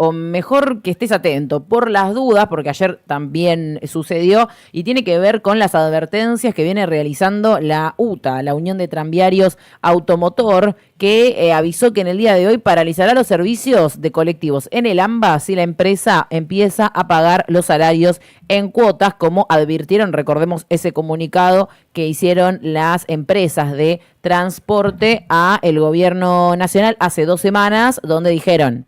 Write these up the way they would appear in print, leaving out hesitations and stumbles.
o mejor que estés atento por las dudas, porque ayer también sucedió, y tiene que ver con las advertencias que viene realizando la UTA, la Unión de Tranviarios Automotor, que avisó que en el día de hoy paralizará los servicios de colectivos en el AMBA si la empresa empieza a pagar los salarios en cuotas, como advirtieron, recordemos ese comunicado que hicieron las empresas de transporte a el gobierno nacional hace 2 semanas, donde dijeron: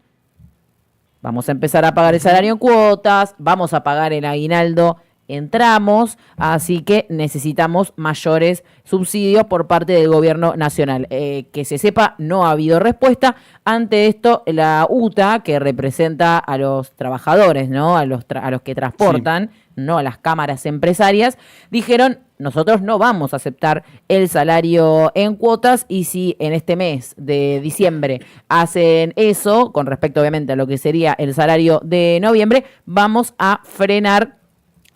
vamos a empezar a pagar el salario en cuotas, vamos a pagar el aguinaldo en tramos, así que necesitamos mayores subsidios por parte del gobierno nacional. Que se sepa, no ha habido respuesta. Ante esto, la UTA, que representa a los trabajadores, ¿no? A los que transportan, sí, no a las cámaras empresarias, dijeron: nosotros no vamos a aceptar el salario en cuotas, y si en este mes de diciembre hacen eso, con respecto obviamente a lo que sería el salario de noviembre, vamos a frenar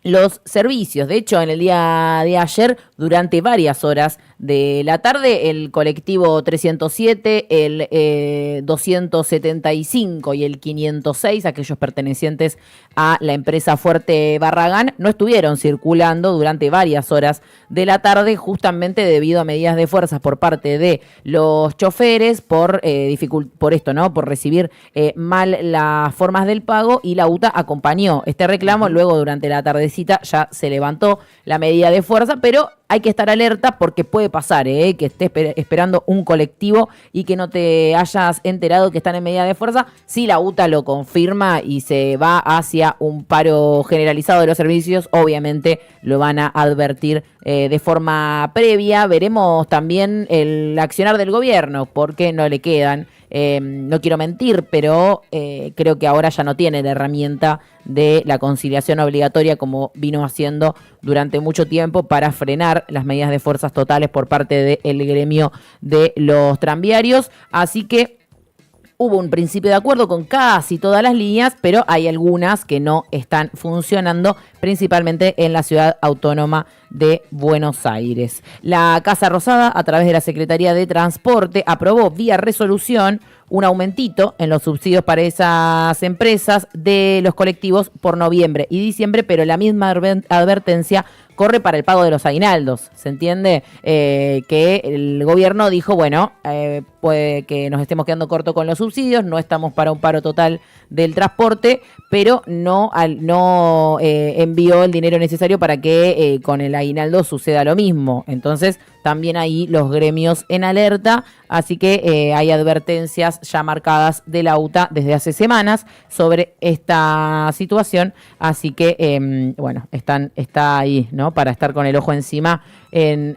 los servicios. De hecho, en el día de ayer, durante varias horas de la tarde, el colectivo 307, el 275 y el 506, aquellos pertenecientes a la empresa Fuerte Barragán, no estuvieron circulando durante varias horas de la tarde, justamente debido a medidas de fuerza por parte de los choferes, por esto, ¿no? Por recibir mal las formas del pago, y la UTA acompañó este reclamo. Luego, durante la tardecita, ya se levantó la medida de fuerza, pero hay que estar alerta porque puede pasar, que estés esperando un colectivo y que no te hayas enterado que están en medida de fuerza. Si la UTA lo confirma y se va hacia un paro generalizado de los servicios, obviamente lo van a advertir de forma previa. Veremos también el accionar del gobierno, porque no le quedan. No quiero mentir, pero creo que ahora ya no tiene la herramienta de la conciliación obligatoria como vino haciendo durante mucho tiempo para frenar las medidas de fuerzas totales por parte del gremio de los tranviarios. Así que hubo un principio de acuerdo con casi todas las líneas, pero hay algunas que no están funcionando, principalmente en la ciudad autónoma de Buenos Aires. La Casa Rosada, a través de la Secretaría de Transporte, aprobó vía resolución un aumentito en los subsidios para esas empresas de los colectivos por noviembre y diciembre, pero la misma advertencia corre para el pago de los aguinaldos. ¿Se entiende? Que el gobierno dijo, bueno, puede que nos estemos quedando corto con los subsidios, no estamos para un paro total del transporte, pero no envió el dinero necesario para que con el aguinaldo suceda lo mismo. Entonces, también ahí los gremios en alerta, así que hay advertencias ya marcadas de la UTA desde hace semanas sobre esta situación, así que, bueno, está ahí, ¿no? Para estar con el ojo encima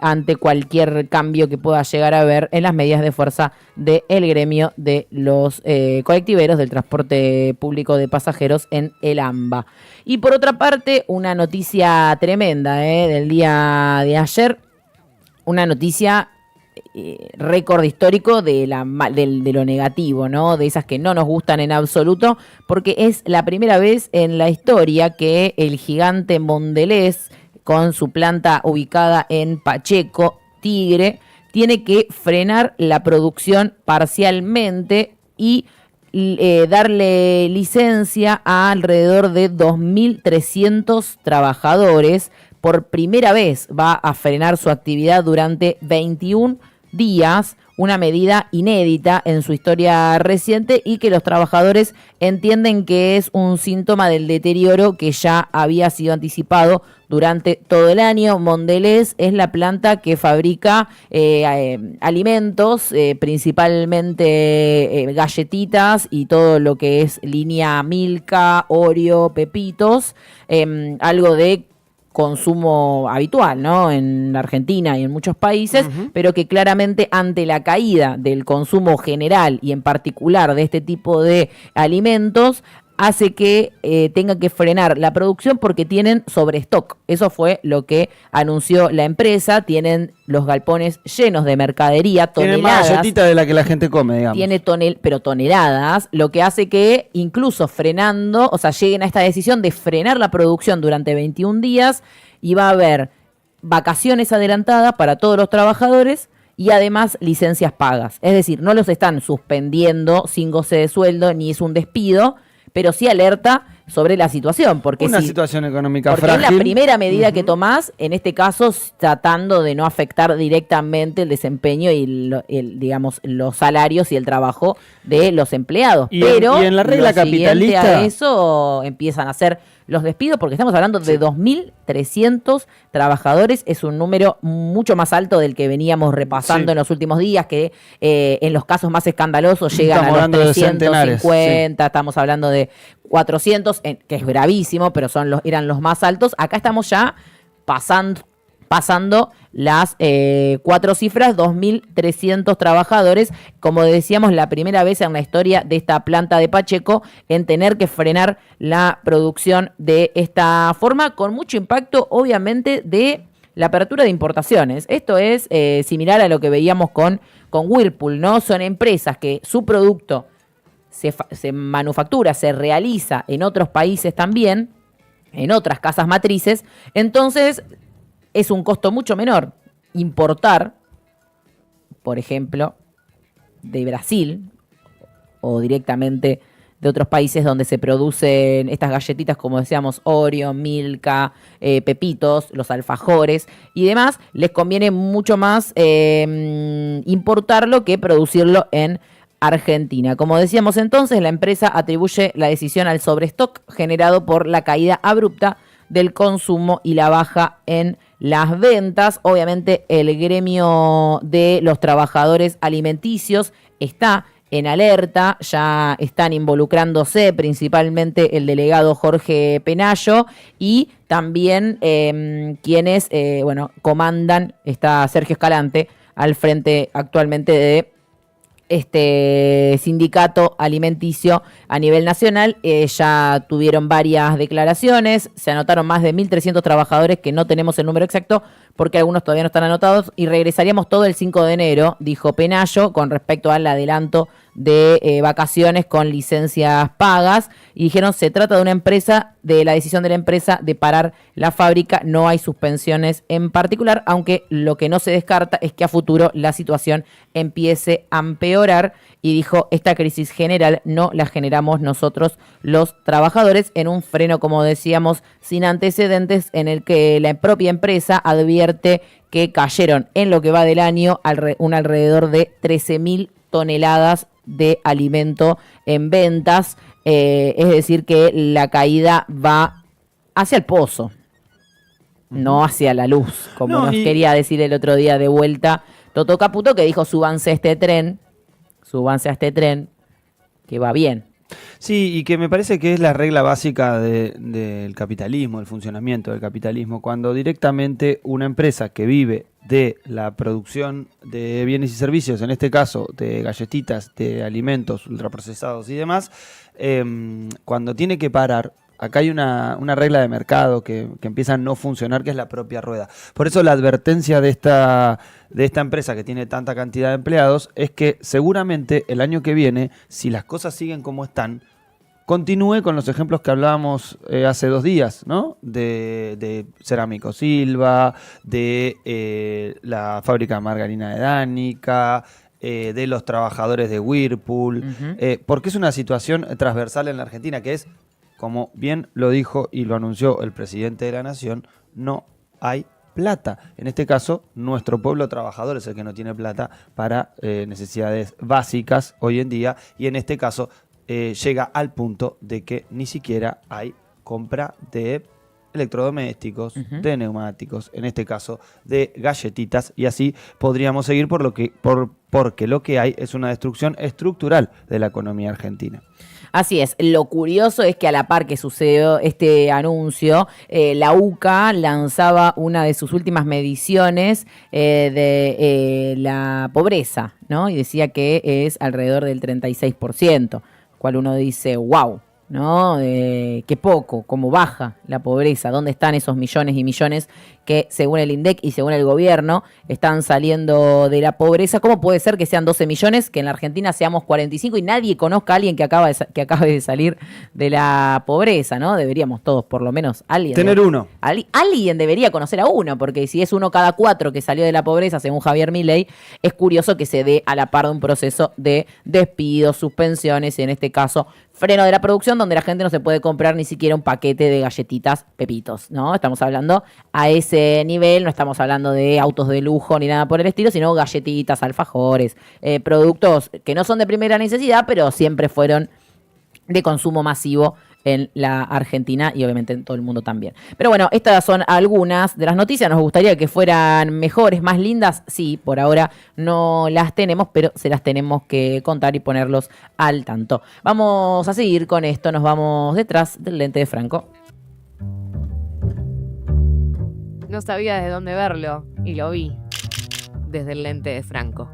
ante cualquier cambio que pueda llegar a haber en las medidas de fuerza del gremio de los colectiveros del transporte público de pasajeros en el AMBA. Y por otra parte, una noticia tremenda del día de ayer, una noticia récord histórico de lo negativo, ¿no? De esas que no nos gustan en absoluto, porque es la primera vez en la historia que el gigante Mondelez, con su planta ubicada en Pacheco, Tigre, tiene que frenar la producción parcialmente y darle licencia a alrededor de 2.300 trabajadores. Por primera vez va a frenar su actividad durante 21 días, una medida inédita en su historia reciente y que los trabajadores entienden que es un síntoma del deterioro que ya había sido anticipado durante todo el año. Mondelez es la planta que fabrica alimentos, principalmente galletitas y todo lo que es línea Milka, Oreo, Pepitos, algo de consumo habitual, ¿no? En Argentina y en muchos países, pero que claramente ante la caída del consumo general y en particular de este tipo de alimentos, hace que tenga que frenar la producción porque tienen sobrestock. Eso fue lo que anunció la empresa. Tienen los galpones llenos de mercadería, toneladas. Tiene más galletita de la que la gente come, digamos. Tiene pero toneladas, lo que hace que incluso frenando, o sea, lleguen a esta decisión de frenar la producción durante 21 días y va a haber vacaciones adelantadas para todos los trabajadores y además licencias pagas. Es decir, no los están suspendiendo sin goce de sueldo ni es un despido, pero sí alerta sobre la situación. Porque Una si, situación económica porque frágil. es la primera medida que tomás, en este caso tratando de no afectar directamente el desempeño y digamos, los salarios y el trabajo de los empleados. Pero y en la regla lo siguiente capitalista, a eso empiezan a hacer los despidos, porque estamos hablando de 2.300 trabajadores, es un número mucho más alto del que veníamos repasando Sí. en los últimos días, que en los casos más escandalosos llegan Estamos a los hablando de centenares, 350, estamos hablando de 400, que es gravísimo, pero eran los más altos. Acá estamos ya pasando las 4 cifras, 2.300 trabajadores, como decíamos, la primera vez en la historia de esta planta de Pacheco en tener que frenar la producción de esta forma, con mucho impacto, obviamente, de la apertura de importaciones. Esto es similar a lo que veíamos con Whirlpool, ¿no? Son empresas que su producto se manufactura, se realiza en otros países también, en otras casas matrices, entonces es un costo mucho menor importar, por ejemplo, de Brasil o directamente de otros países donde se producen estas galletitas, como decíamos, Oreo, Milka, Pepitos, los alfajores y demás. Les conviene mucho más importarlo que producirlo en Argentina. Como decíamos entonces, la empresa atribuye la decisión al sobrestock generado por la caída abrupta del consumo y la baja en las ventas. Obviamente el gremio de los trabajadores alimenticios está en alerta, ya están involucrándose principalmente el delegado Jorge Penayo y también quienes comandan, está Sergio Escalante al frente actualmente de este sindicato alimenticio a nivel nacional. Ya tuvieron varias declaraciones, se anotaron más de 1.300 trabajadores, que no tenemos el número exacto porque algunos todavía no están anotados, y regresaríamos todo el 5 de enero, dijo Penayo, con respecto al adelanto de vacaciones con licencias pagas, y dijeron se trata de una empresa, de la decisión de la empresa de parar la fábrica, no hay suspensiones en particular, aunque lo que no se descarta es que a futuro la situación empiece a empeorar, y dijo esta crisis general no la generamos nosotros los trabajadores, en un freno, como decíamos, sin antecedentes, en el que la propia empresa advierte que cayeron en lo que va del año un alrededor de 13.000 toneladas de alimento en ventas, es decir que la caída va hacia el pozo, no hacia la luz, como nos quería decir el otro día de vuelta Toto Caputo, que dijo súbanse a este tren, que va bien. Sí, y que me parece que es la regla básica del capitalismo, el funcionamiento del capitalismo, cuando directamente una empresa que vive de la producción de bienes y servicios, en este caso de galletitas, de alimentos ultraprocesados y demás, cuando tiene que parar, acá hay una regla de mercado que empieza a no funcionar, que es la propia rueda. Por eso la advertencia de esta empresa que tiene tanta cantidad de empleados es que seguramente el año que viene, si las cosas siguen como están, continúe con los ejemplos que hablábamos hace 2 días, ¿no? De Cerámico Silva, de la fábrica de margarina de Danica, de los trabajadores de Whirlpool, porque es una situación transversal en la Argentina que es, como bien lo dijo y lo anunció el presidente de la Nación, no hay plata. En este caso, nuestro pueblo trabajador es el que no tiene plata para necesidades básicas hoy en día, y en este caso llega al punto de que ni siquiera hay compra de electrodomésticos, de neumáticos, en este caso de galletitas, y así podríamos seguir porque lo que hay es una destrucción estructural de la economía argentina. Así es, lo curioso es que a la par que sucedió este anuncio, la UCA lanzaba una de sus últimas mediciones de la pobreza, ¿no? Y decía que es alrededor del 36%, cual uno dice, wow, ¿no? Qué poco, cómo baja la pobreza, dónde están esos millones y millones que según el INDEC y según el gobierno están saliendo de la pobreza. ¿Cómo puede ser que sean 12 millones, que en la Argentina seamos 45 y nadie conozca a alguien que acabe de salir de la pobreza, ¿no? Deberíamos todos, por lo menos, tener uno. Alguien debería conocer a uno, porque si es uno cada 4 que salió de la pobreza, según Javier Milei, es curioso que se dé a la par de un proceso de despidos, suspensiones y en este caso freno de la producción, donde la gente no se puede comprar ni siquiera un paquete de galletitas Pepitos, ¿no? Estamos hablando a ese nivel, no estamos hablando de autos de lujo ni nada por el estilo, sino galletitas, alfajores, productos que no son de primera necesidad, pero siempre fueron de consumo masivo en la Argentina y obviamente en todo el mundo también. Pero bueno, estas son algunas de las noticias. Nos gustaría que fueran mejores, más lindas. Sí, por ahora no las tenemos, pero se las tenemos que contar y ponerlos al tanto. Vamos a seguir con esto. Nos vamos detrás del lente de Franco. No sabía de dónde verlo y lo vi desde el lente de Franco.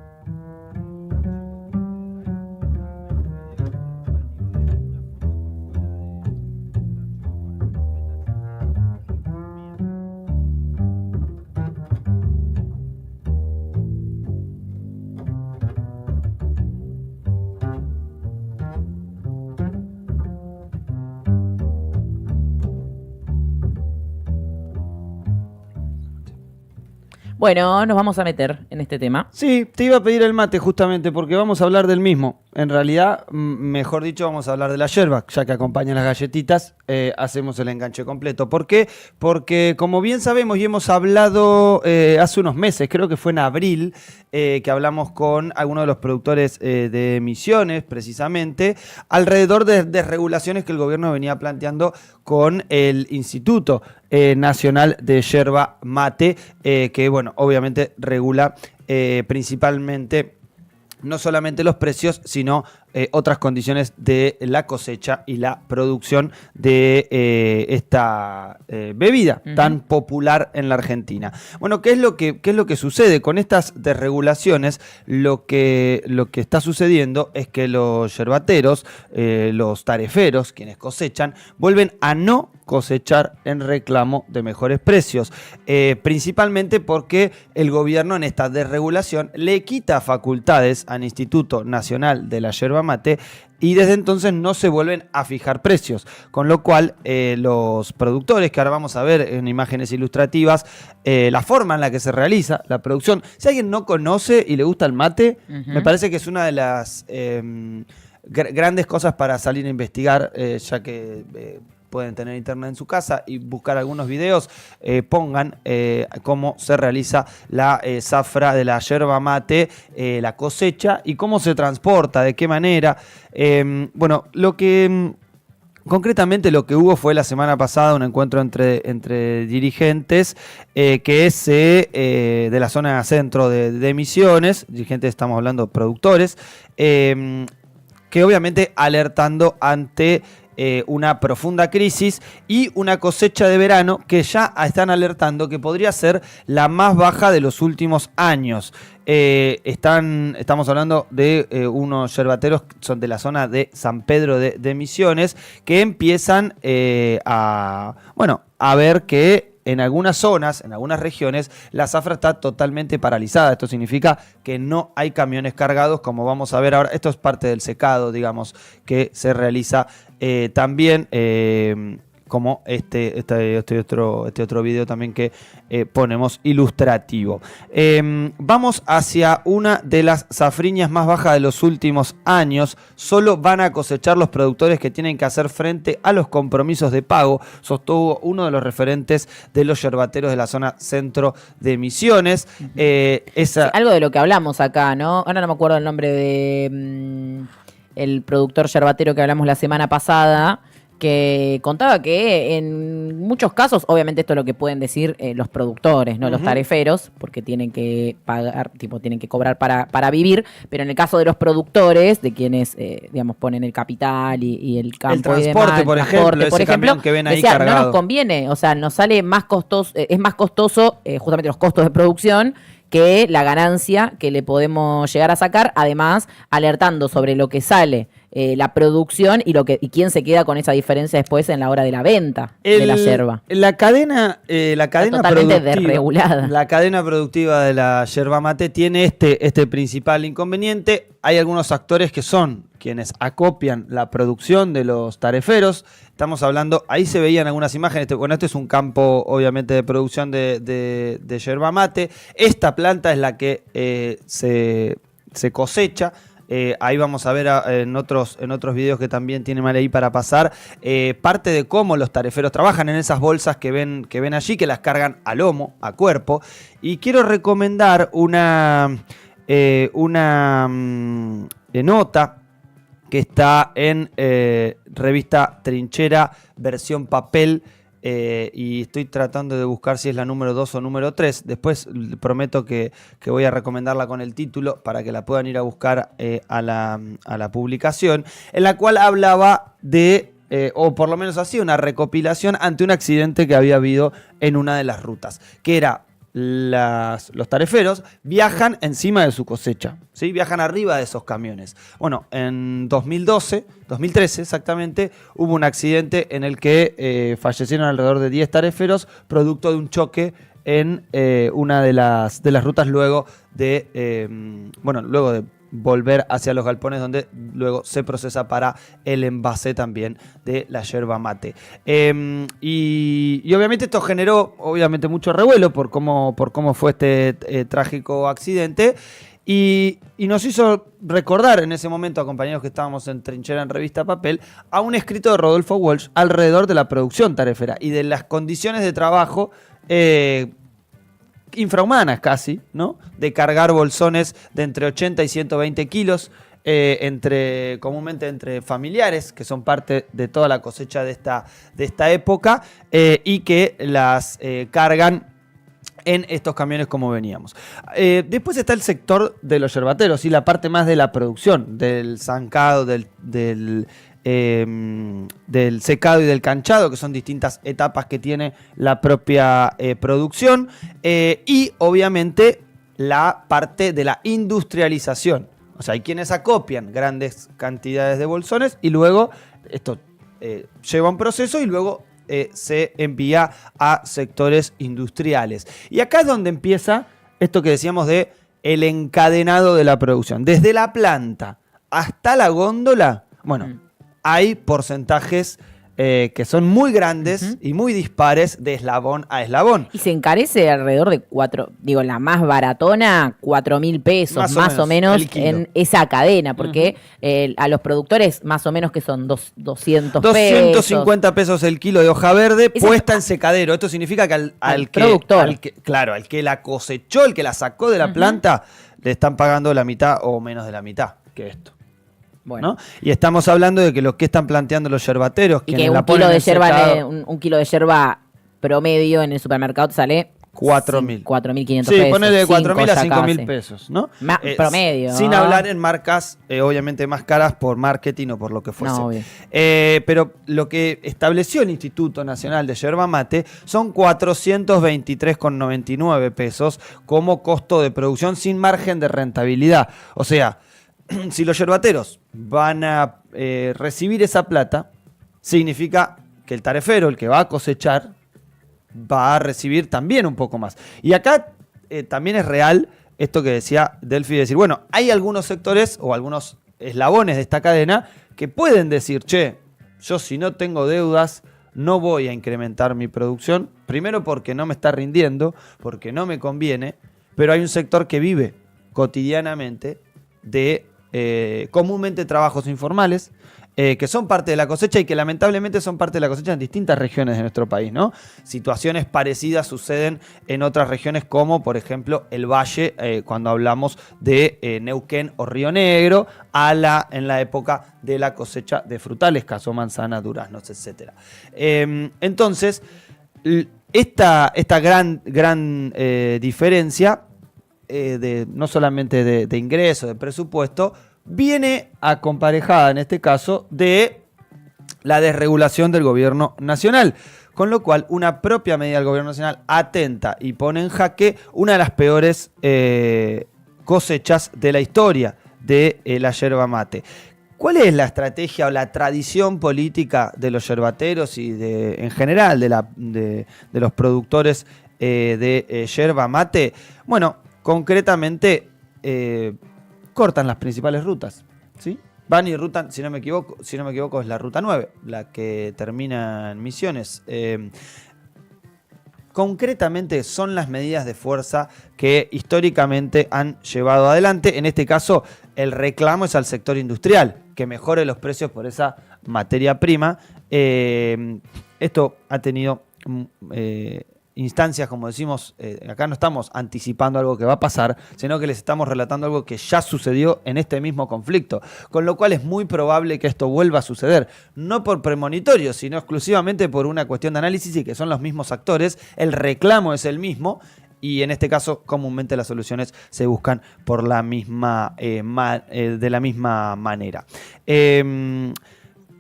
Bueno, nos vamos a meter en este tema. Sí, te iba a pedir el mate justamente porque vamos a hablar del mismo. En realidad, mejor dicho, vamos a hablar de la yerba, ya que acompañan las galletitas, hacemos el enganche completo. ¿Por qué? Porque como bien sabemos y hemos hablado hace unos meses, creo que fue en abril, que hablamos con algunos de los productores de Misiones, precisamente, alrededor de desregulaciones que el gobierno venía planteando con el Instituto Nacional de Yerba Mate, que, bueno, obviamente regula principalmente no solamente los precios, sino otras condiciones de la cosecha y la producción de esta bebida tan popular en la Argentina. Bueno, ¿qué es lo que sucede? Con estas desregulaciones, lo que está sucediendo es que los yerbateros, los tareferos, quienes cosechan, vuelven a no cosechar en reclamo de mejores precios, principalmente porque el gobierno en esta desregulación le quita facultades al Instituto Nacional de la Yerba Mate y desde entonces no se vuelven a fijar precios, con lo cual los productores, que ahora vamos a ver en imágenes ilustrativas la forma en la que se realiza la producción, si alguien no conoce y le gusta el mate, me parece que es una de las grandes cosas para salir a investigar, ya que pueden tener internet en su casa y buscar algunos videos, pongan cómo se realiza la zafra de la yerba mate, la cosecha y cómo se transporta, de qué manera. Bueno, concretamente lo que hubo fue la semana pasada un encuentro entre dirigentes que es de la zona centro de Misiones, dirigentes, estamos hablando productores, que obviamente alertando ante una profunda crisis y una cosecha de verano que ya están alertando que podría ser la más baja de los últimos años. Estamos hablando de unos yerbateros que son de la zona de San Pedro de Misiones, que empiezan a ver que en algunas zonas, en algunas regiones, la zafra está totalmente paralizada. Esto significa que no hay camiones cargados, como vamos a ver ahora. Esto es parte del secado, digamos, que se realiza también, como este otro video también que ponemos ilustrativo. Vamos hacia una de las zafriñas más bajas de los últimos años. Solo van a cosechar los productores que tienen que hacer frente a los compromisos de pago, sostuvo uno de los referentes de los yerbateros de la zona centro de Misiones. Sí, algo de lo que hablamos acá, ¿no? Ahora no me acuerdo el nombre de el productor yerbatero que hablamos la semana pasada, que contaba que en muchos casos, obviamente esto es lo que pueden decir los productores, no los tareferos, porque tienen que pagar, tienen que cobrar para vivir, pero en el caso de los productores, de quienes, digamos, ponen el capital y el campo el transporte, y demás, por ejemplo, que ven ahí decía, cargado. no nos conviene, o sea, nos sale más costoso, es más costoso justamente los costos de producción que la ganancia que le podemos llegar a sacar, además alertando sobre lo que sale la producción y quién se queda con esa diferencia después en la hora de la venta de la yerba. La cadena totalmente desregulada. La cadena productiva de la yerba mate tiene este principal inconveniente. Hay algunos actores que son quienes acopian la producción de los tareferos. Estamos hablando, ahí se veían algunas imágenes. Este es un campo, obviamente, de producción de yerba mate. Esta planta es la que se cosecha. Ahí vamos a ver en otros videos que también tiene Male ahí para pasar, parte de cómo los tareferos trabajan en esas bolsas que ven allí, que las cargan a lomo, a cuerpo. Y quiero recomendar una nota que está en revista Trinchera, versión papel, y estoy tratando de buscar si es la número 2 o número 3. Después prometo que voy a recomendarla con el título para que la puedan ir a buscar a la publicación, en la cual hablaba de, o por lo menos hacía una recopilación ante un accidente que había habido en una de las rutas, que era los tareferos viajan encima de su cosecha, ¿sí? Viajan arriba de esos camiones. Bueno, en 2013 exactamente, hubo un accidente en el que fallecieron alrededor de 10 tareferos producto de un choque en una de las rutas luego de volver hacia los galpones donde luego se procesa para el envase también de la yerba mate. Y obviamente esto generó mucho revuelo por cómo fue este trágico accidente y nos hizo recordar en ese momento a compañeros que estábamos en Trinchera en Revista Papel a un escrito de Rodolfo Walsh alrededor de la producción tarefera y de las condiciones de trabajo infrahumanas casi, ¿no? De cargar bolsones de entre 80 y 120 kilos, comúnmente entre familiares, que son parte de toda la cosecha de esta época, y que las cargan en estos camiones como veníamos. Después está el sector de los yerbateros y la parte más de la producción, del zancado, del secado y del canchado, que son distintas etapas que tiene la propia producción, y obviamente la parte de la industrialización. O sea, hay quienes acopian grandes cantidades de bolsones y luego esto lleva un proceso y luego se envía a sectores industriales. Y acá es donde empieza esto que decíamos de el encadenado de la producción. Desde la planta hasta la góndola, hay porcentajes que son muy grandes y muy dispares de eslabón a eslabón. Y se encarece alrededor de la más baratona, 4.000 pesos, más o menos en esa cadena, porque a los productores más o menos que son 200 pesos. 250 pesos el kilo de hoja verde puesta en secadero. Esto significa que al que la cosechó, el que la sacó de la planta, le están pagando la mitad o menos de la mitad que esto. Bueno. ¿No? Y estamos hablando de que lo que están planteando los yerbateros, y que un kilo de yerba promedio en el supermercado sale 4.500 pesos. Sí, ponele de 4.000 a 5.000 pesos, ¿no? Promedio. Sin hablar en marcas, obviamente más caras por marketing o por lo que fuese. No, pero lo que estableció el Instituto Nacional de Yerba Mate son 423,99 pesos como costo de producción sin margen de rentabilidad. O sea, si los yerbateros van a recibir esa plata, significa que el tarefero, el que va a cosechar, va a recibir también un poco más. Y acá también es real esto que decía Delphi, decir, bueno, hay algunos sectores o algunos eslabones de esta cadena que pueden decir, che, yo si no tengo deudas no voy a incrementar mi producción, primero porque no me está rindiendo, porque no me conviene, pero hay un sector que vive cotidianamente de comúnmente trabajos informales, que son parte de la cosecha y que lamentablemente son parte de la cosecha en distintas regiones de nuestro país, ¿no? Situaciones parecidas suceden en otras regiones como, por ejemplo, el Valle, cuando hablamos de Neuquén o Río Negro, en la época de la cosecha de frutales, caso manzana, duraznos, etc. Entonces, esta gran diferencia no solamente de ingreso, de presupuesto, viene acomparejada en este caso de la desregulación del gobierno nacional, con lo cual una propia medida del gobierno nacional atenta y pone en jaque una de las peores cosechas de la historia de la yerba mate. ¿Cuál es la estrategia o la tradición política de los yerbateros y en general de los productores de yerba mate? Bueno, concretamente cortan las principales rutas, ¿sí? Van y rutan, si no me equivoco, es la ruta 9, la que termina en Misiones. Concretamente son las medidas de fuerza que históricamente han llevado adelante. En este caso, el reclamo es al sector industrial, que mejore los precios por esa materia prima. Esto ha tenido instancias, como decimos, acá no estamos anticipando algo que va a pasar, sino que les estamos relatando algo que ya sucedió en este mismo conflicto, con lo cual es muy probable que esto vuelva a suceder, no por premonitorio, sino exclusivamente por una cuestión de análisis y que son los mismos actores, el reclamo es el mismo, y en este caso comúnmente las soluciones se buscan por la misma, de la misma manera.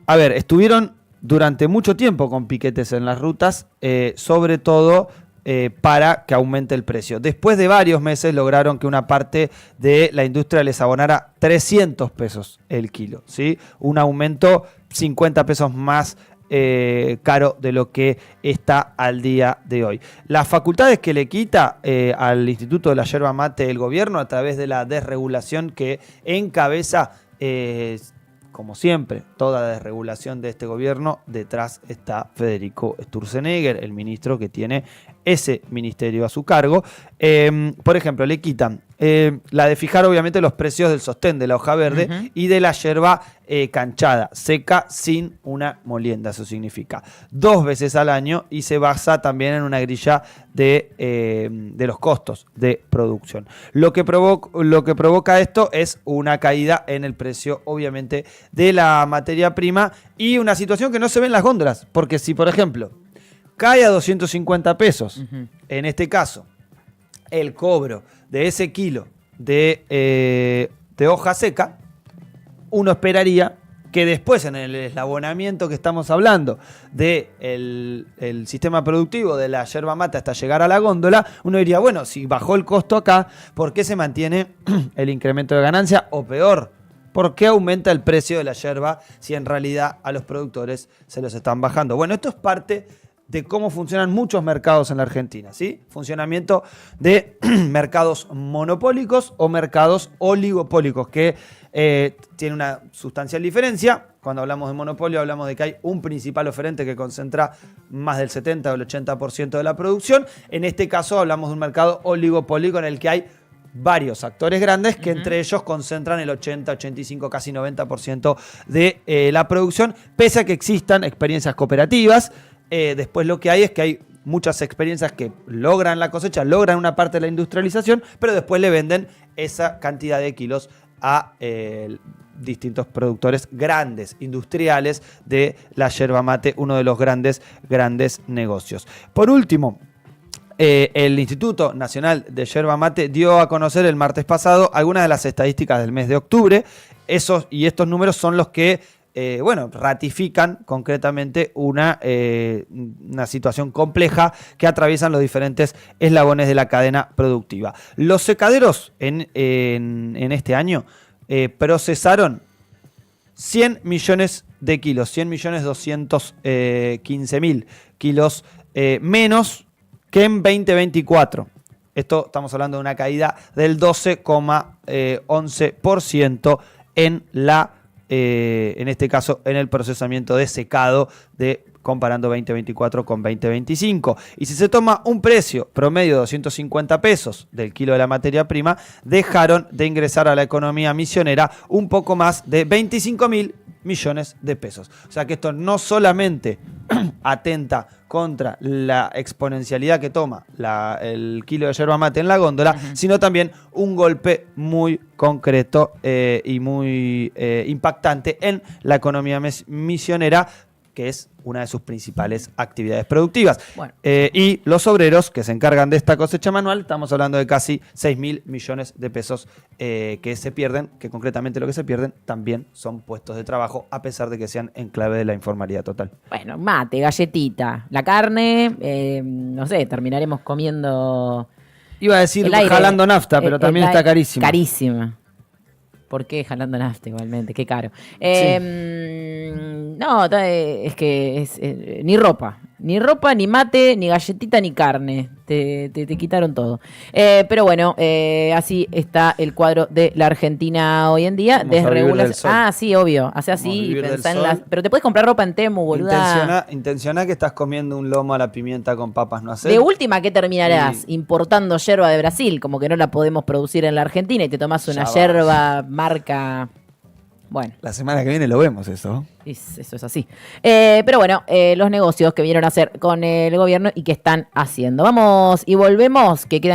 A ver, estuvieron durante mucho tiempo con piquetes en las rutas, sobre todo para que aumente el precio. Después de varios meses lograron que una parte de la industria les abonara 300 pesos el kilo, ¿sí? Un aumento 50 pesos más caro de lo que está al día de hoy. Las facultades que le quita al Instituto de la Yerba Mate el gobierno a través de la desregulación que encabeza, como siempre, toda desregulación de este gobierno, detrás está Federico Sturzenegger, el ministro que tiene ese ministerio a su cargo. Por ejemplo, le quitan la de fijar obviamente los precios del sostén, de la hoja verde y de la yerba canchada, seca, sin una molienda. Eso significa 2 veces al año y se basa también en una grilla de los costos de producción. Lo que provoca esto es una caída en el precio, obviamente, de la materia prima y una situación que no se ve en las góndolas, porque si, por ejemplo, cae a 250 pesos, en este caso, el cobro de ese kilo de hoja seca, uno esperaría que después en el eslabonamiento que estamos hablando del sistema productivo de la yerba mate hasta llegar a la góndola, uno diría, bueno, si bajó el costo acá, ¿por qué se mantiene el incremento de ganancia? O peor, ¿por qué aumenta el precio de la yerba si en realidad a los productores se los están bajando? Bueno, esto es parte de cómo funcionan muchos mercados en la Argentina, ¿sí? Funcionamiento de mercados monopólicos o mercados oligopólicos, que tiene una sustancial diferencia. Cuando hablamos de monopolio hablamos de que hay un principal oferente que concentra más del 70 o el 80% de la producción. En este caso hablamos de un mercado oligopólico en el que hay varios actores grandes que entre ellos concentran el 80, 85, casi 90% de la producción, pese a que existan experiencias cooperativas. Después lo que hay es que hay muchas experiencias que logran la cosecha, logran una parte de la industrialización, pero después le venden esa cantidad de kilos a distintos productores grandes, industriales de la yerba mate, uno de los grandes negocios. Por último, el Instituto Nacional de Yerba Mate dio a conocer el martes pasado algunas de las estadísticas del mes de octubre. Estos números son los que ratifican concretamente una situación compleja que atraviesan los diferentes eslabones de la cadena productiva. Los secaderos en este año procesaron 100 millones de kilos, 100.215.000 kilos menos que en 2024. Esto estamos hablando de una caída del 12,11% en este caso, en el procesamiento de secado comparando 2024 con 2025. Y si se toma un precio promedio de 250 pesos del kilo de la materia prima, dejaron de ingresar a la economía misionera un poco más de 25.000 millones de pesos. O sea que esto no solamente atenta contra la exponencialidad que toma el kilo de yerba mate en la góndola, sino también un golpe muy concreto y muy impactante en la economía misionera, que es una de sus principales actividades productivas. Bueno. Y los obreros que se encargan de esta cosecha manual, estamos hablando de casi 6.000 millones de pesos que se pierden, que concretamente lo que se pierden también son puestos de trabajo, a pesar de que sean en clave de la informalidad total. Bueno, mate, galletita, la carne, no sé, terminaremos comiendo... Iba a decir jalando nafta, pero también está carísima. Carísima. ¿Por qué jalando nafta igualmente? Qué caro. No, es que es ni ropa, ni mate, ni galletita, ni carne. Te quitaron todo. Pero bueno, así está el cuadro de la Argentina hoy en día. Vamos a vivir del sol. Ah, sí, obvio. Hace Vamos a así y vivir pensá del en las... sol. Pero te puedes comprar ropa en Temu, boluda. Intencioná que estás comiendo un lomo a la pimienta con papas, ¿no haces? De última, ¿qué terminarás? Y- Importando yerba de Brasil, como que no la podemos producir en la Argentina y te tomás una Ya va. yerba marca... Bueno, La semana que viene lo vemos eso. eso es así. Pero bueno, los negocios que vinieron a hacer con el gobierno y que están haciendo. Vamos y volvemos, que quedan